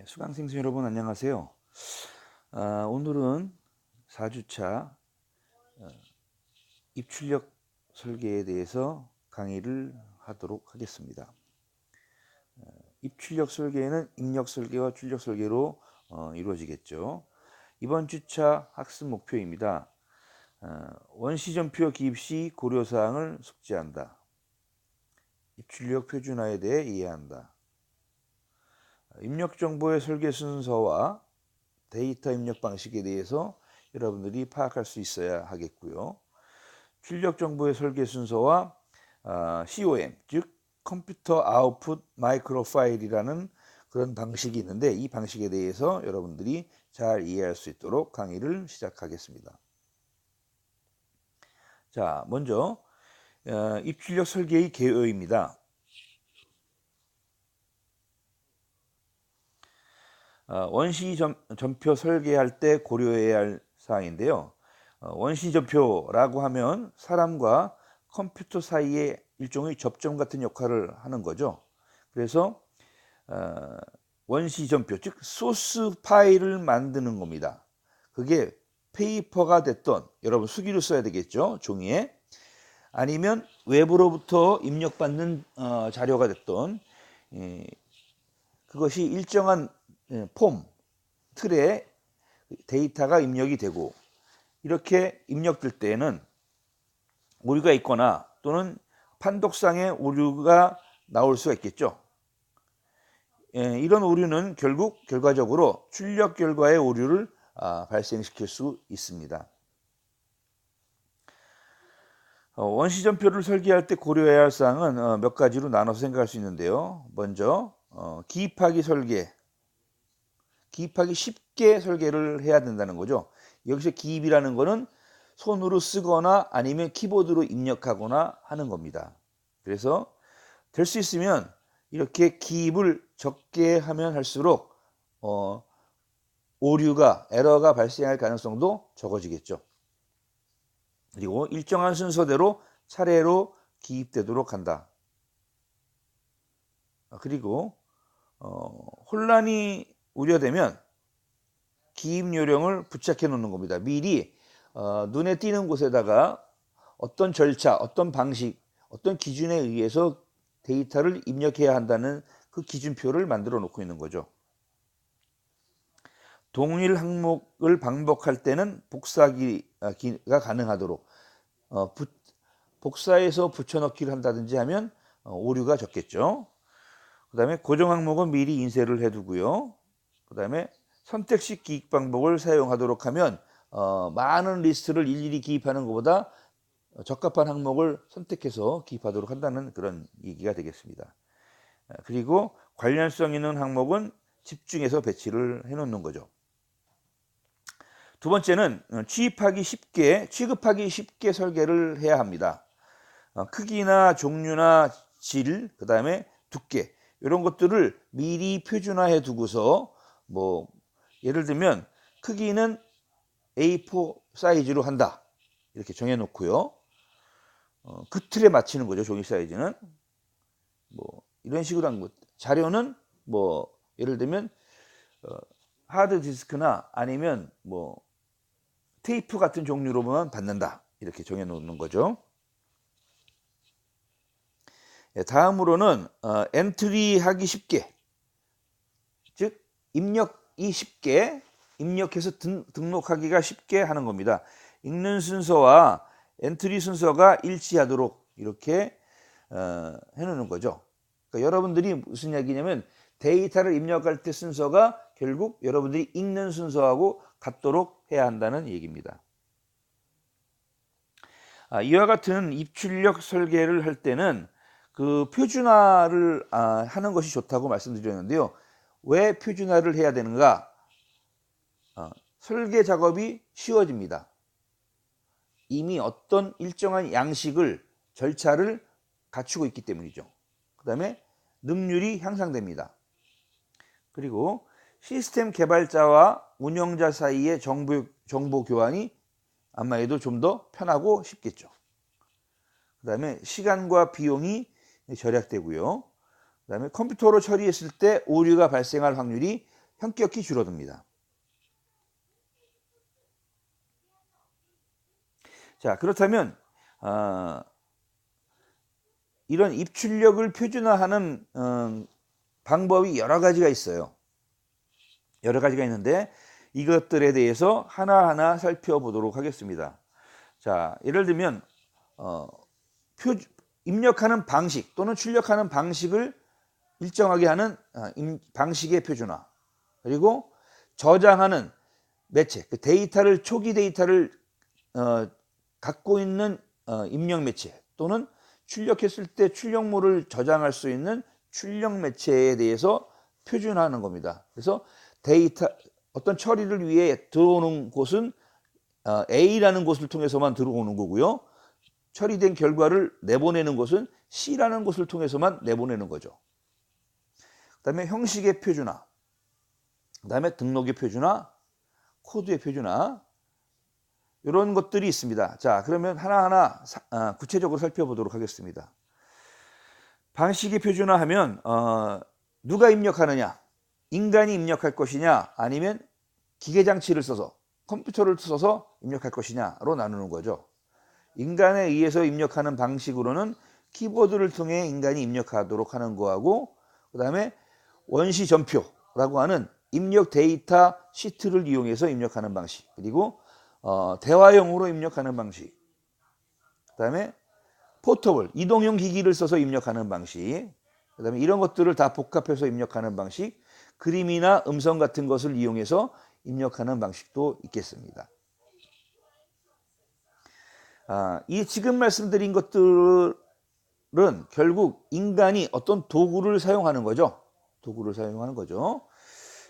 수강생님 여러분 안녕하세요. 오늘은 4주차 입출력 설계에 대해서 강의를 하도록 하겠습니다. 입출력 설계는 입력 설계와 출력 설계로 이루어지겠죠. 이번 주차 학습 목표입니다. 원시전표 기입 시 고려사항을 숙지한다. 입출력 표준화에 대해 이해한다. 입력 정보의 설계 순서와 데이터 입력 방식에 대해서 여러분들이 파악할 수 있어야 하겠고요. 출력 정보의 설계 순서와 COM, 즉 컴퓨터 아웃풋 마이크로 파일이라는 그런 방식이 있는데 이 방식에 대해서 여러분들이 잘 이해할 수 있도록 강의를 시작하겠습니다. 자, 먼저 입출력 설계의 개요입니다. 원시 전표 설계할 때 고려해야 할 사항인데요. 원시 전표라고 하면 사람과 컴퓨터 사이에 일종의 접점 같은 역할을 하는 거죠. 그래서 원시 전표, 즉 소스 파일을 만드는 겁니다. 그게 페이퍼가 됐던, 여러분 수기로 써야 되겠죠, 종이에. 아니면 외부로부터 입력받는 자료가 됐던, 그것이 일정한 폼, 틀에 데이터가 입력이 되고 이렇게 입력될 때에는 오류가 있거나 또는 판독상의 오류가 나올 수가 있겠죠. 이런 오류는 결과적으로 출력 결과의 오류를 발생시킬 수 있습니다. 원시 전표를 설계할 때 고려해야 할 사항은 몇 가지로 나눠서 생각할 수 있는데요. 먼저 기입하기 설계. 기입하기 쉽게 설계를 해야 된다는 거죠. 여기서 기입이라는 거는 손으로 쓰거나 아니면 키보드로 입력하거나 하는 겁니다. 그래서 될 수 있으면 이렇게 기입을 적게 하면 할수록 에러가 발생할 가능성도 적어지겠죠. 그리고 일정한 순서대로 차례로 기입되도록 한다. 그리고 혼란이 우려되면 기입 요령을 부착해 놓는 겁니다. 미리 눈에 띄는 곳에다가 어떤 절차, 어떤 방식, 어떤 기준에 의해서 데이터를 입력해야 한다는 그 기준표를 만들어 놓고 있는 거죠. 동일 항목을 반복할 때는 복사가 가능하도록 복사해서 붙여넣기를 한다든지 하면 오류가 적겠죠. 그 다음에 고정 항목은 미리 인쇄를 해두고요. 그 다음에 선택식 기입 방법을 사용하도록 하면 많은 리스트를 일일이 기입하는 것보다 적합한 항목을 선택해서 기입하도록 한다는 그런 얘기가 되겠습니다. 그리고 관련성 있는 항목은 집중해서 배치를 해놓는 거죠. 두 번째는 취급하기 쉽게 설계를 해야 합니다. 크기나 종류나 질, 그 다음에 두께 이런 것들을 미리 표준화해 두고서 예를 들면 크기는 A4 사이즈로 한다 이렇게 정해 놓고요. 그 틀에 맞추는 거죠. 종이 사이즈는 이런 식으로 한 것. 자료는 예를 들면 하드 디스크나 아니면 테이프 같은 종류로만 받는다 이렇게 정해 놓는 거죠. 다음으로는 엔트리 하기 쉽게, 즉 입력이 쉽게, 입력해서 등록하기가 쉽게 하는 겁니다. 읽는 순서와 엔트리 순서가 일치하도록 이렇게 해놓는 거죠. 그러니까 여러분들이 무슨 얘기냐면 데이터를 입력할 때 순서가 결국 여러분들이 읽는 순서하고 같도록 해야 한다는 얘기입니다. 이와 같은 입출력 설계를 할 때는 그 표준화를 하는 것이 좋다고 말씀드렸는데요. 왜 표준화를 해야 되는가? 설계 작업이 쉬워집니다. 이미 어떤 일정한 양식을, 절차를 갖추고 있기 때문이죠. 그 다음에 능률이 향상됩니다. 그리고 시스템 개발자와 운영자 사이의 정보 교환이 아마도 좀 더 편하고 쉽겠죠. 그 다음에 시간과 비용이 절약되고요. 그 다음에 컴퓨터로 처리했을 때 오류가 발생할 확률이 현격히 줄어듭니다. 자, 그렇다면 이런 입출력을 표준화하는 방법이 여러 가지가 있어요. 여러 가지가 있는데 이것들에 대해서 하나하나 살펴보도록 하겠습니다. 자, 예를 들면 입력하는 방식 또는 출력하는 방식을 일정하게 하는 방식의 표준화, 그리고 저장하는 매체, 그 데이터를 초기 데이터를 갖고 있는 입력 매체 또는 출력했을 때 출력물을 저장할 수 있는 출력 매체에 대해서 표준화하는 겁니다. 그래서 데이터 어떤 처리를 위해 들어오는 곳은 A라는 곳을 통해서만 들어오는 거고요. 처리된 결과를 내보내는 곳은 C라는 곳을 통해서만 내보내는 거죠. 그 다음에 형식의 표준화, 그 다음에 등록의 표준화, 코드의 표준화, 이런 것들이 있습니다. 자, 그러면 하나하나 구체적으로 살펴보도록 하겠습니다. 방식의 표준화하면 누가 입력하느냐, 인간이 입력할 것이냐, 아니면 기계장치를 써서 컴퓨터를 써서 입력할 것이냐로 나누는 거죠. 인간에 의해서 입력하는 방식으로는 키보드를 통해 인간이 입력하도록 하는 거하고, 그 다음에 원시 전표라고 하는 입력 데이터 시트를 이용해서 입력하는 방식, 그리고 대화형으로 입력하는 방식, 그 다음에 포터블, 이동용 기기를 써서 입력하는 방식, 그 다음에 이런 것들을 다 복합해서 입력하는 방식, 그림이나 음성 같은 것을 이용해서 입력하는 방식도 있겠습니다. 이 지금 말씀드린 것들은 결국 인간이 어떤 도구를 사용하는 거죠. 도구를 사용하는 거죠.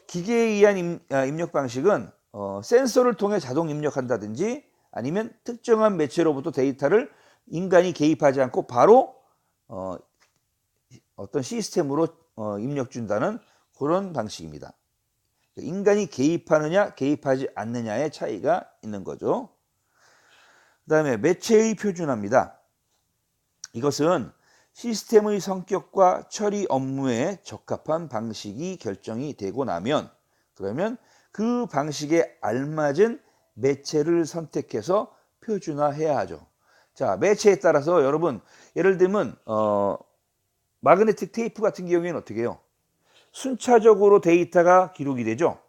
기계에 의한 입력 방식은 센서를 통해 자동 입력한다든지 아니면 특정한 매체로부터 데이터를 인간이 개입하지 않고 바로 어떤 시스템으로 입력 준다는 그런 방식입니다. 인간이 개입하느냐 개입하지 않느냐의 차이가 있는 거죠. 그 다음에 매체의 표준화입니다. 이것은 시스템의 성격과 처리 업무에 적합한 방식이 결정이 되고 나면 그러면 그 방식에 알맞은 매체를 선택해서 표준화해야 하죠. 자, 매체에 따라서 여러분 예를 들면 마그네틱 테이프 같은 경우에는 어떻게 해요? 순차적으로 데이터가 기록이 되죠.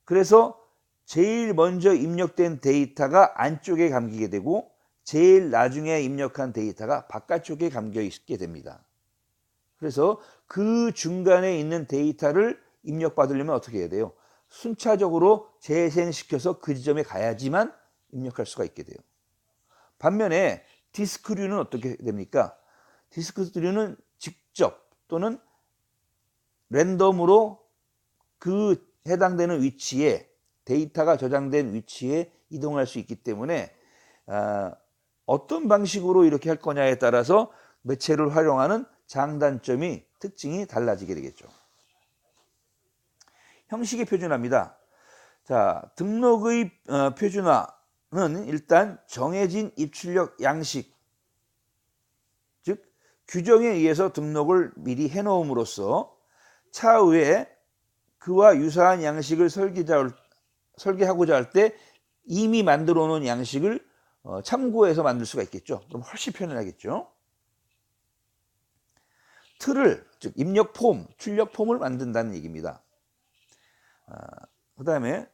그래서 제일 먼저 입력된 데이터가 안쪽에 감기게 되고 제일 나중에 입력한 데이터가 바깥쪽에 감겨 있게 됩니다. 그래서 그 중간에 있는 데이터를 입력받으려면 어떻게 해야 돼요? 순차적으로 재생시켜서 그 지점에 가야지만 입력할 수가 있게 돼요. 반면에 디스크류는 어떻게 됩니까? 디스크류는 직접 또는 랜덤으로 그 해당되는 위치에 데이터가 저장된 위치에 이동할 수 있기 때문에 어떤 방식으로 이렇게 할 거냐에 따라서 매체를 활용하는 장단점이 특징이 달라지게 되겠죠. 형식의 표준화입니다. 자, 등록의 표준화는 일단 정해진 입출력 양식, 즉 규정에 의해서 등록을 미리 해놓음으로써 차후에 그와 유사한 양식을 설계하고자 할 때 이미 만들어 놓은 양식을 참고해서 만들 수가 있겠죠. 그럼 훨씬 편하겠죠. 틀을, 즉 입력 폼, 출력 폼을 만든다는 얘기입니다. 그 다음에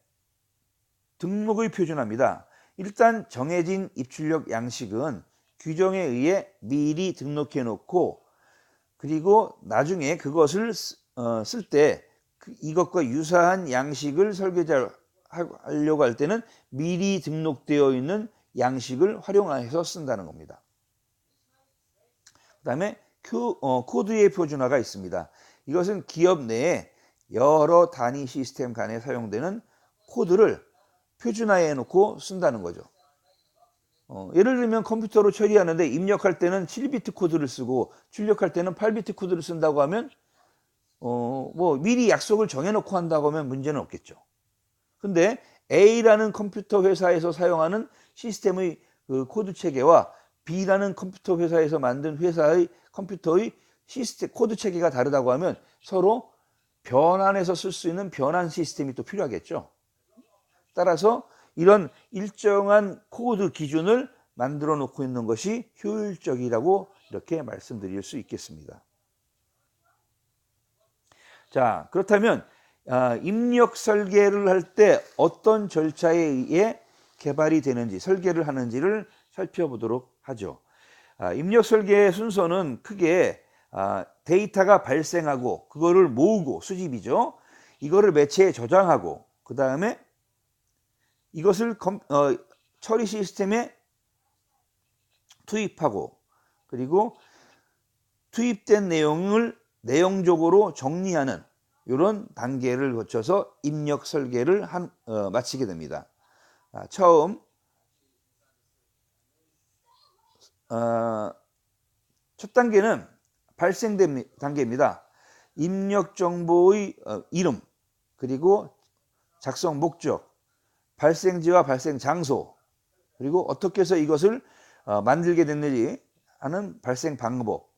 등록의 표준화입니다. 일단 정해진 입출력 양식은 규정에 의해 미리 등록해 놓고 그리고 나중에 그것을 쓸 때 이것과 유사한 양식을 설계하려고 할 때는 미리 등록되어 있는 양식을 활용해서 쓴다는 겁니다. 그 다음에 코드의 표준화가 있습니다. 이것은 기업 내에 여러 단위 시스템 간에 사용되는 코드를 표준화해 놓고 쓴다는 거죠. 예를 들면 컴퓨터로 처리하는데 입력할 때는 7비트 코드를 쓰고 출력할 때는 8비트 코드를 쓴다고 하면 뭐 미리 약속을 정해놓고 한다고 하면 문제는 없겠죠. 근데 A라는 컴퓨터 회사에서 사용하는 시스템의 그 코드 체계와 B라는 컴퓨터 회사에서 만든 회사의 컴퓨터의 시스템 코드 체계가 다르다고 하면 서로 변환해서 쓸 수 있는 변환 시스템이 또 필요하겠죠. 따라서 이런 일정한 코드 기준을 만들어 놓고 있는 것이 효율적이라고 이렇게 말씀드릴 수 있겠습니다. 자, 그렇다면 입력 설계를 할 때 어떤 절차에 의해 개발이 되는지, 설계를 하는지를 살펴보도록 하죠. 입력 설계의 순서는 크게 데이터가 발생하고 그거를 모으고, 수집이죠. 이거를 매체에 저장하고, 그 다음에 이것을 처리 시스템에 투입하고, 그리고 투입된 내용을 내용적으로 정리하는 이런 단계를 거쳐서 입력 설계를 마치게 됩니다. 처음 첫 단계는 발생 단계입니다. 입력 정보의 이름, 그리고 작성 목적, 발생지와 발생 장소, 그리고 어떻게 해서 이것을 만들게 됐는지 하는 발생 방법,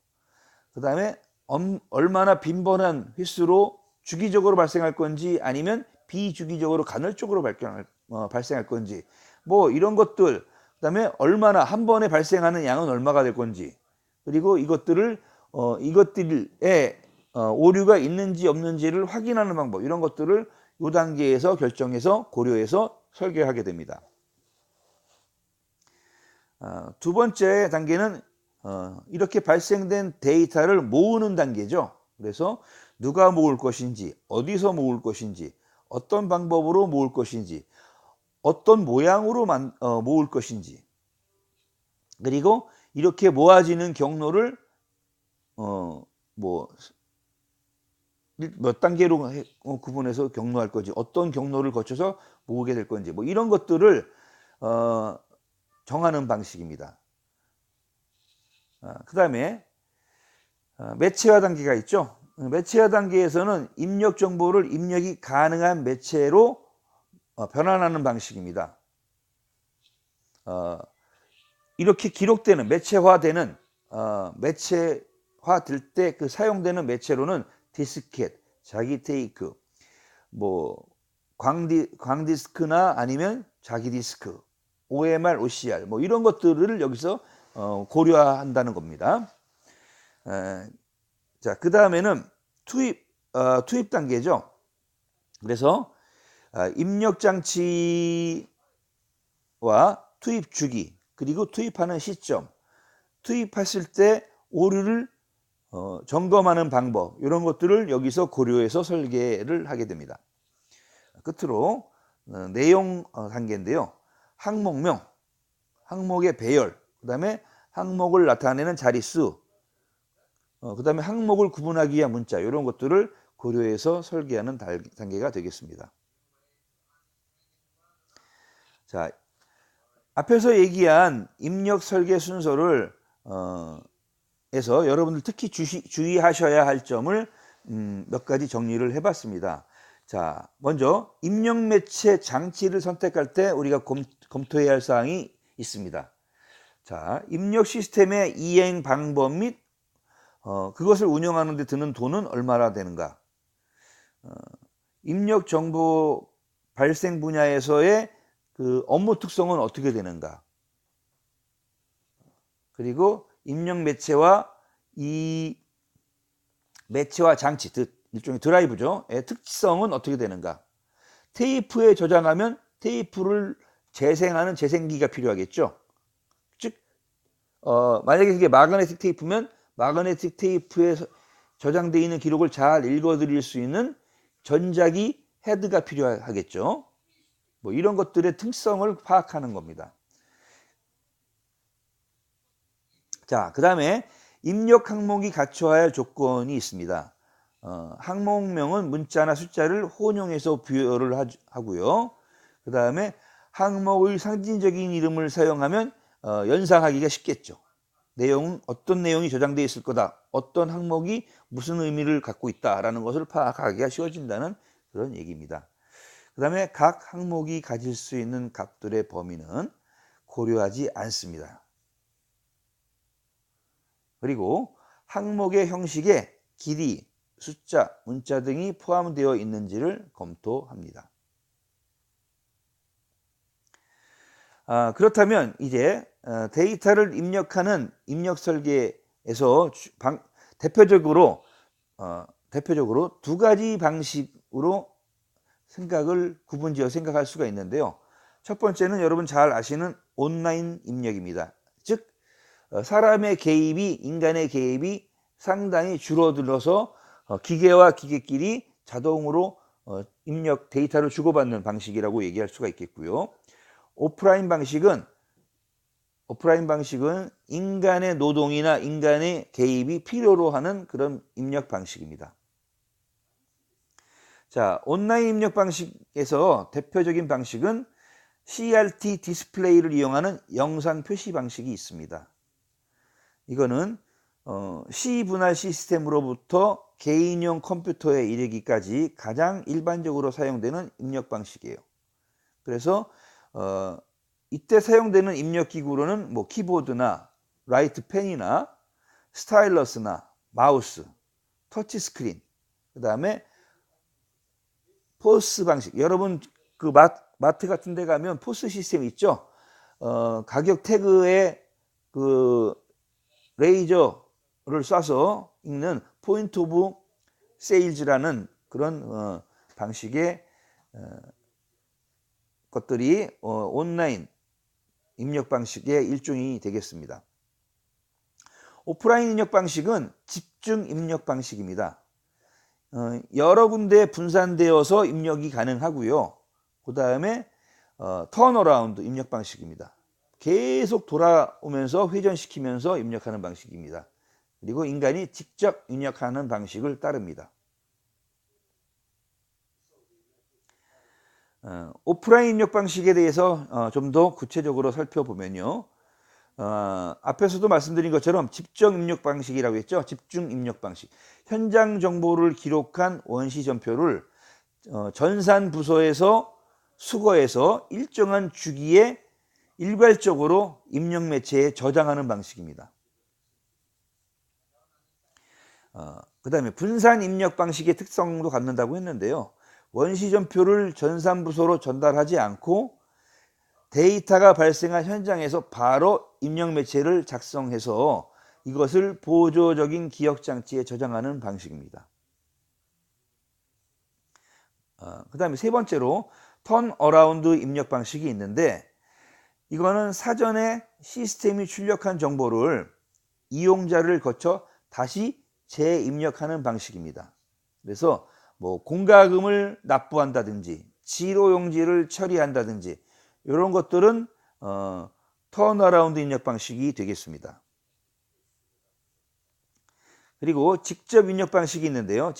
그 다음에 얼마나 빈번한 횟수로 주기적으로 발생할 건지 아니면 비주기적으로 간헐적으로 발생할 건지, 뭐 이런 것들, 그 다음에 얼마나 한 번에 발생하는 양은 얼마가 될 건지, 그리고 이것들에 오류가 있는지 없는지를 확인하는 방법, 이런 것들을 이 단계에서 결정해서 고려해서 설계하게 됩니다. 두 번째 단계는 이렇게 발생된 데이터를 모으는 단계죠. 그래서 누가 모을 것인지, 어디서 모을 것인지, 어떤 방법으로 모을 것인지, 어떤 모양으로 모을 것인지, 그리고 이렇게 모아지는 경로를 몇 단계로 구분해서 경로할 건지, 어떤 경로를 거쳐서 모으게 될 건지, 뭐 이런 것들을 정하는 방식입니다. 그 다음에 매체화 단계가 있죠. 매체화 단계에서는 입력 정보를 입력이 가능한 매체로 변환하는 방식입니다. 이렇게 기록되는, 매체화되는, 매체화 될 때 그 사용되는 매체로는 디스켓, 자기 테이크, 뭐 광디스크나 아니면 자기 디스크, OMR, OCR, 뭐 이런 것들을 여기서 고려한다는 겁니다. 자, 그 다음에는 투입 단계죠. 그래서 입력 장치와 투입 주기, 그리고 투입하는 시점, 투입했을 때 오류를 점검하는 방법, 이런 것들을 여기서 고려해서 설계를 하게 됩니다. 끝으로 내용 단계인데요. 항목명, 항목의 배열, 그 다음에 항목을 나타내는 자릿수, 그 다음에 항목을 구분하기 위한 문자, 이런 것들을 고려해서 설계하는 단계가 되겠습니다. 자, 앞에서 얘기한 입력 설계 순서를 해서 여러분들 특히 주의하셔야 할 점을 몇 가지 정리를 해봤습니다. 자, 먼저 입력 매체 장치를 선택할 때 우리가 검토해야 할 사항이 있습니다. 자, 입력 시스템의 이행 방법 및 그것을 운영하는 데 드는 돈은 얼마나 되는가? 입력 정보 발생 분야에서의 그 업무 특성은 어떻게 되는가? 그리고 입력 매체와 이 매체와 장치, 일종의 드라이브죠. 특성은 어떻게 되는가? 테이프에 저장하면 테이프를 재생하는 재생기가 필요하겠죠. 즉, 만약에 그게 마그네틱 테이프면 마그네틱 테이프에 저장되어 있는 기록을 잘 읽어드릴 수 있는 전자기 헤드가 필요하겠죠. 뭐 이런 것들의 특성을 파악하는 겁니다. 자, 그 다음에 입력 항목이 갖춰야 할 조건이 있습니다. 항목명은 문자나 숫자를 혼용해서 부여를 하고요. 그 다음에 항목의 상징적인 이름을 사용하면 연상하기가 쉽겠죠. 어떤 내용이 저장되어 있을 거다, 어떤 항목이 무슨 의미를 갖고 있다라는 것을 파악하기가 쉬워진다는 그런 얘기입니다. 그 다음에 각 항목이 가질 수 있는 값들의 범위는 고려하지 않습니다. 그리고 항목의 형식의 길이, 숫자, 문자 등이 포함되어 있는지를 검토합니다. 그렇다면 이제 데이터를 입력하는 입력 설계에서 대표적으로 두 가지 방식으로 구분지어 생각할 수가 있는데요. 첫 번째는 여러분 잘 아시는 온라인 입력입니다. 즉 사람의 개입이, 인간의 개입이 상당히 줄어들어서 기계와 기계끼리 자동으로 입력 데이터를 주고받는 방식이라고 얘기할 수가 있겠고요. 오프라인 방식은 인간의 노동이나 인간의 개입이 필요로 하는 그런 입력 방식입니다. 자, 온라인 입력 방식에서 대표적인 방식은 CRT 디스플레이를 이용하는 영상 표시 방식이 있습니다. 이거는 C분할 시스템으로부터 개인용 컴퓨터에 이르기까지 가장 일반적으로 사용되는 입력 방식이에요. 그래서 이때 사용되는 입력 기구로는 뭐 키보드나 라이트 펜이나 스타일러스나 마우스, 터치 스크린, 그 다음에 포스 방식. 여러분 그 마트 같은 데 가면 포스 시스템 있죠? 가격 태그에 그 레이저를 쏴서 읽는 포인트 오브 세일즈라는 그런 방식의 것들이 온라인 입력 방식의 일종이 되겠습니다. 오프라인 입력 방식은 집중 입력 방식입니다. 여러 군데 분산되어서 입력이 가능하고요. 그 다음에 턴어라운드 입력 방식입니다. 계속 돌아오면서 회전시키면서 입력하는 방식입니다. 그리고 인간이 직접 입력하는 방식을 따릅니다. 오프라인 입력 방식에 대해서 좀 더 구체적으로 살펴보면요. 앞에서도 말씀드린 것처럼 집중 입력 방식이라고 했죠. 집중 입력 방식. 현장 정보를 기록한 원시 전표를 전산 부서에서 수거해서 일정한 주기에 일괄적으로 입력 매체에 저장하는 방식입니다. 그 다음에 분산 입력 방식의 특성도 갖는다고 했는데요. 원시 전표를 전산 부서로 전달하지 않고 데이터가 발생한 현장에서 바로 입력 매체를 작성해서 이것을 보조적인 기억 장치에 저장하는 방식입니다. 그 다음에 세 번째로 턴어라운드 입력 방식이 있는데 이거는 사전에 시스템이 출력한 정보를 이용자를 거쳐 다시 재입력하는 방식입니다. 그래서 뭐 공과금을 납부한다든지 지로용지를 처리한다든지 이런 것들은 턴어라운드 입력 방식이 되겠습니다. 그리고 직접 입력 방식이 있는데요.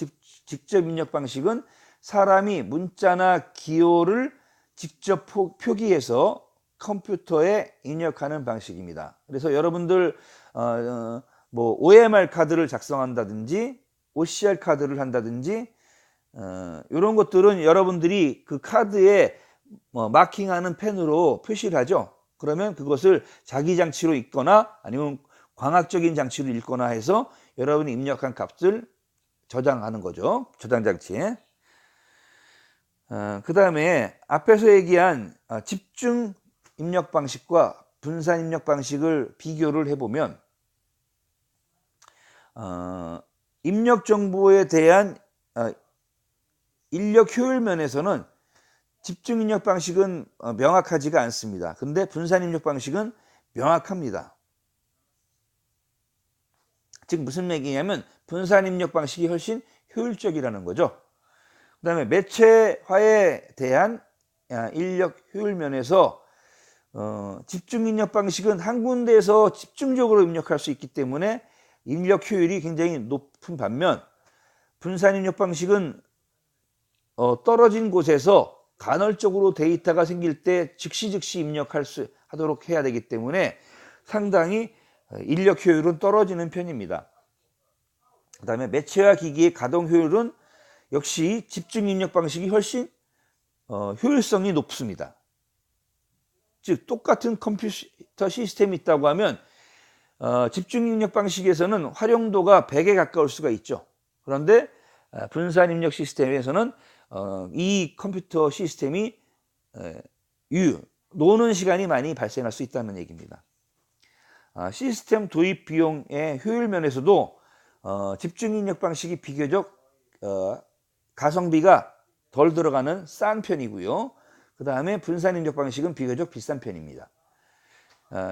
직접 입력 방식은 사람이 문자나 기호를 직접 표기해서 컴퓨터에 입력하는 방식입니다. 그래서 여러분들 뭐 OMR 카드를 작성한다든지 OCR 카드를 한다든지 이런 것들은 여러분들이 그 카드에 마킹하는 펜으로 표시를 하죠. 그러면 그것을 자기 장치로 읽거나 아니면 광학적인 장치로 읽거나 해서 여러분이 입력한 값을 저장하는 거죠. 저장 장치에. 그 다음에 앞에서 얘기한 집중 입력 방식과 분산 입력 방식을 비교를 해보면 입력 정보에 대한 인력 효율 면에서는 집중 입력 방식은 명확하지가 않습니다. 근데 분산 입력 방식은 명확합니다. 즉 무슨 얘기냐면 분산 입력 방식이 훨씬 효율적이라는 거죠. 그 다음에 매체화에 대한 인력 효율 면에서 집중 입력 방식은 한 군데에서 집중적으로 입력할 수 있기 때문에 입력 효율이 굉장히 높은 반면 분산 입력 방식은 떨어진 곳에서 간헐적으로 데이터가 생길 때 즉시 입력하도록 해야 되기 때문에 상당히 인력 효율은 떨어지는 편입니다. 그 다음에 매체화 기기의 가동 효율은 역시 집중 입력 방식이 훨씬 효율성이 높습니다. 즉 똑같은 컴퓨터 시스템이 있다고 하면 집중 입력 방식에서는 활용도가 100에 가까울 수가 있죠. 그런데 분산 입력 시스템에서는 이 컴퓨터 시스템이 노는 시간이 많이 발생할 수 있다는 얘기입니다. 시스템 도입 비용의 효율 면에서도 집중 입력 방식이 비교적 가성비가 덜 들어가는 싼 편이고요. 그 다음에 분산 입력 방식은 비교적 비싼 편입니다.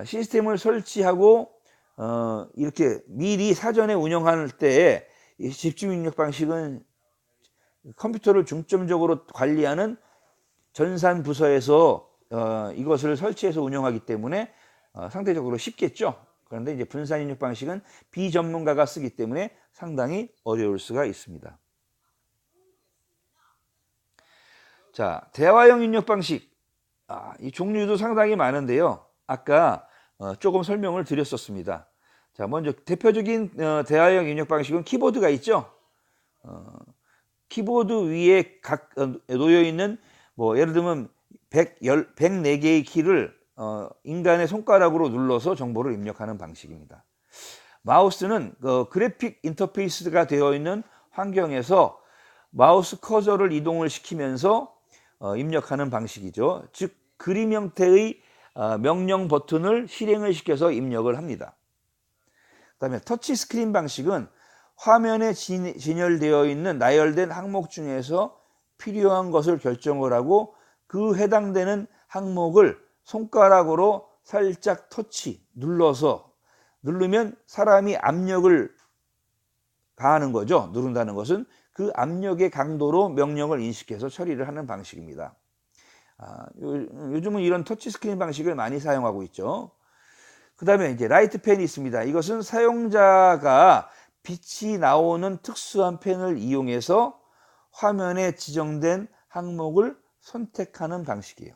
시스템을 설치하고 이렇게 미리 사전에 운영할 때에 이 집중 입력 방식은 컴퓨터를 중점적으로 관리하는 전산 부서에서 이것을 설치해서 운영하기 때문에 상대적으로 쉽겠죠. 그런데 이제 분산 입력 방식은 비전문가가 쓰기 때문에 상당히 어려울 수가 있습니다. 자, 대화형 입력 방식. 이 종류도 상당히 많은데요. 아까 조금 설명을 드렸었습니다. 자, 먼저 대표적인 대화형 입력 방식은 키보드가 있죠. 키보드 위에 놓여 있는 예를 들면 104개의 키를 인간의 손가락으로 눌러서 정보를 입력하는 방식입니다. 마우스는 그래픽 인터페이스가 되어 있는 환경에서 마우스 커서를 이동을 시키면서 입력하는 방식이죠. 즉 그림 형태의 명령 버튼을 실행을 시켜서 입력을 합니다. 그다음에 터치 스크린 방식은 화면에 진열되어 있는 나열된 항목 중에서 필요한 것을 결정을 하고 그 해당되는 항목을 손가락으로 살짝 누르면 사람이 압력을 가하는 거죠. 누른다는 것은 그 압력의 강도로 명령을 인식해서 처리를 하는 방식입니다. 요즘은 이런 터치 스크린 방식을 많이 사용하고 있죠. 그 다음에 이제 라이트 펜이 있습니다. 이것은 사용자가 빛이 나오는 특수한 펜을 이용해서 화면에 지정된 항목을 선택하는 방식이에요.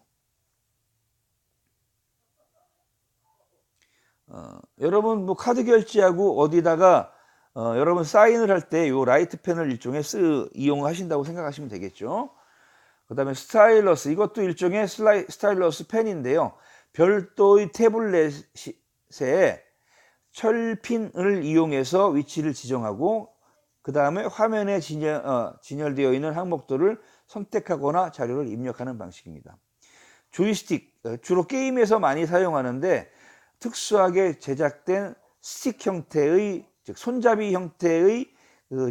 여러분 카드 결제하고 어디다가 여러분 사인을 할 때 이 라이트 펜을 일종의 이용하신다고 생각하시면 되겠죠. 그 다음에 스타일러스, 이것도 일종의 스타일러스 펜인데요. 별도의 태블릿에 철핀을 이용해서 위치를 지정하고 그 다음에 화면에 진열되어 있는 항목들을 선택하거나 자료를 입력하는 방식입니다. 조이스틱, 주로 게임에서 많이 사용하는데 특수하게 제작된 스틱 형태의, 즉 손잡이 형태의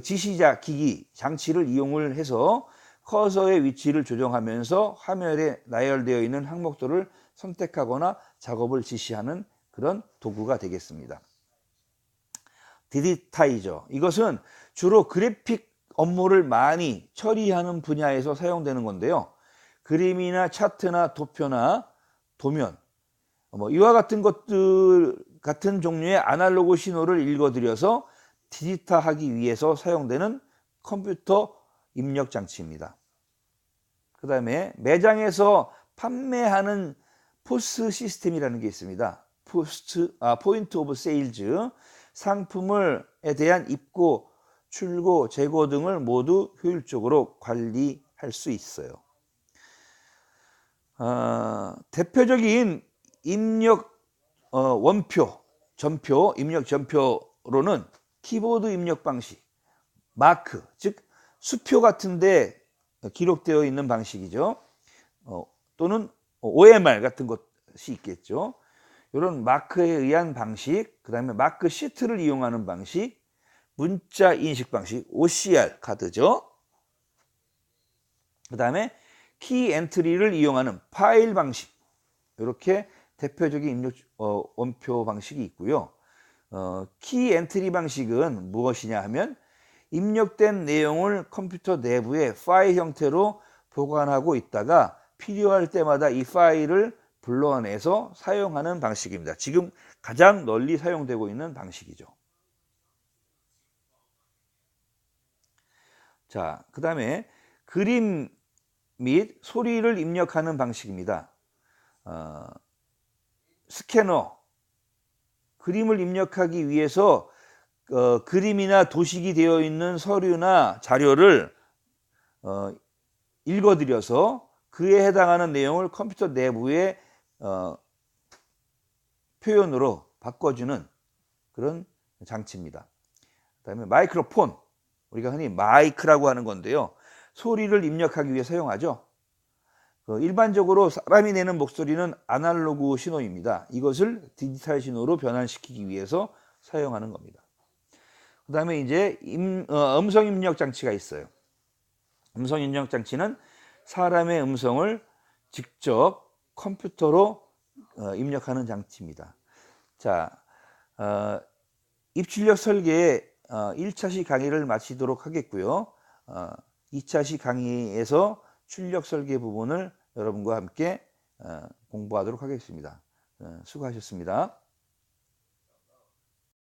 지시자 기기 장치를 이용을 해서 커서의 위치를 조정하면서 화면에 나열되어 있는 항목들을 선택하거나 작업을 지시하는 그런 도구가 되겠습니다. 디지타이저, 이것은 주로 그래픽 업무를 많이 처리하는 분야에서 사용되는 건데요. 그림이나 차트나 도표나 도면, 이와 같은 것들 같은 종류의 아날로그 신호를 읽어들여서 디지털하기 위해서 사용되는 컴퓨터 입력 장치입니다. 그 다음에 매장에서 판매하는 포스 시스템이라는 게 있습니다. 포인트 오브 세일즈, 상품에 대한 입고, 출고, 재고 등을 모두 효율적으로 관리할 수 있어요. 대표적인 입력 입력 전표로는 키보드 입력 방식, 마크, 즉 수표 같은데 기록되어 있는 방식이죠. 또는 OMR 같은 것이 있겠죠. 이런 마크에 의한 방식, 그 다음에 마크 시트를 이용하는 방식, 문자 인식 방식, OCR 카드죠. 그 다음에 키 엔트리를 이용하는 파일 방식, 이렇게 대표적인 입력 원표 방식이 있고요. 키 엔트리 방식은 무엇이냐 하면 입력된 내용을 컴퓨터 내부에 파일 형태로 보관하고 있다가 필요할 때마다 이 파일을 불러내서 사용하는 방식입니다. 지금 가장 널리 사용되고 있는 방식이죠. 자, 그 다음에 그림 및 소리를 입력하는 방식입니다. 스캐너, 그림을 입력하기 위해서 그림이나 도식이 되어 있는 서류나 자료를 읽어들여서 그에 해당하는 내용을 컴퓨터 내부의 표현으로 바꿔주는 그런 장치입니다. 그 다음에 마이크로폰, 우리가 흔히 마이크라고 하는 건데요. 소리를 입력하기 위해 사용하죠. 일반적으로 사람이 내는 목소리는 아날로그 신호입니다. 이것을 디지털 신호로 변환시키기 위해서 사용하는 겁니다. 그 다음에 이제 음성 입력 장치가 있어요. 음성 입력 장치는 사람의 음성을 직접 컴퓨터로 입력하는 장치입니다. 자, 입출력 설계의 1차시 강의를 마치도록 하겠고요. 2차시 강의에서 출력 설계 부분을 여러분과 함께 공부하도록 하겠습니다. 수고하셨습니다.